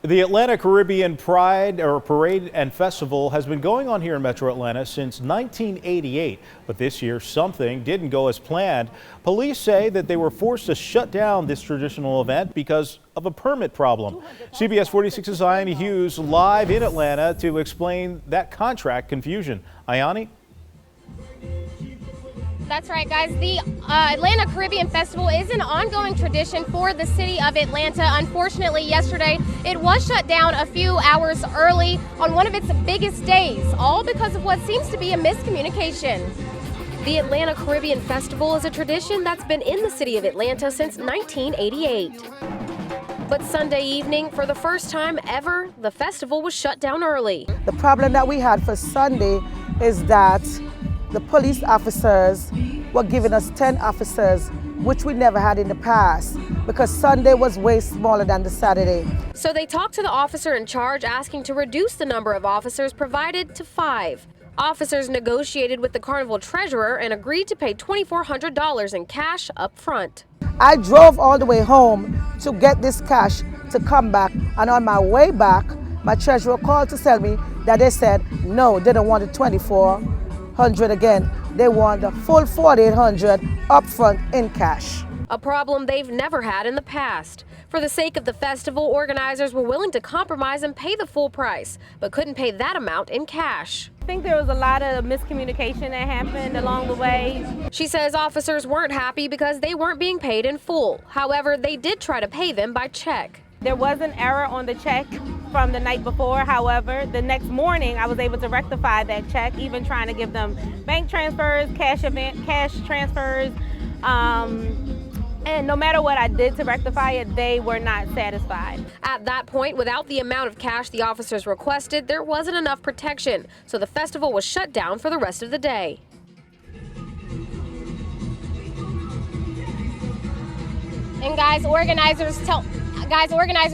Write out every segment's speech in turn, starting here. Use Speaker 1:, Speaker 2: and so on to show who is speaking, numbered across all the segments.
Speaker 1: The Atlanta Caribbean Parade and Festival has been going on here in Metro Atlanta since 1988, but this year something didn't go as planned. Police say that they were forced to shut down this traditional event because of a permit problem. CBS 46's Ayani Hughes live in Atlanta to explain that contract confusion. Ayani?
Speaker 2: That's right, guys. The Atlanta Caribbean Festival is an ongoing tradition for the city of Atlanta. Unfortunately, yesterday it was shut down a few hours early on one of its biggest days, all because of what seems to be a miscommunication.
Speaker 3: The Atlanta Caribbean Festival is a tradition that's been in the city of Atlanta since 1988. But Sunday evening, for the first time ever, the festival was shut down early.
Speaker 4: The problem that we had for Sunday is that the police officers were giving us 10 officers, which we never had in the past, because Sunday was way smaller than the Saturday.
Speaker 3: So they talked to the officer in charge, asking to reduce the number of officers provided to 5. Officers negotiated with the carnival treasurer and agreed to pay $2,400 in cash up front.
Speaker 4: I drove all the way home to get this cash to come back, and on my way back, my treasurer called to tell me that they said no, they don't want the $2,400 again. They want the full $4,800 up front in cash.
Speaker 3: A problem they've never had in the past. For the sake of the festival, organizers were willing to compromise and pay the full price, but couldn't pay that amount in cash.
Speaker 5: I think there was a lot of miscommunication that happened along the way.
Speaker 3: She says officers weren't happy because they weren't being paid in full. However, they did try to pay them by check.
Speaker 5: There was an error on the check from the night before. However, the next morning I was able to rectify that check, even trying to give them bank transfers, cash transfers. And no matter what I did to rectify it, they were not satisfied.
Speaker 3: At that point, without the amount of cash the officers requested, there wasn't enough protection, so the festival was shut down for the rest of the day.
Speaker 2: And guys, organizers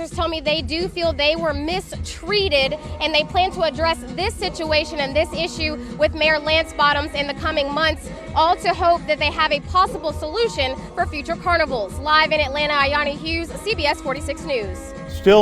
Speaker 2: tell me they do feel they were mistreated, and they plan to address this situation and this issue with Mayor Lance Bottoms in the coming months, all to hope that they have a possible solution for future carnivals. Live in Atlanta, Ayani Hughes, CBS 46 News.
Speaker 1: Still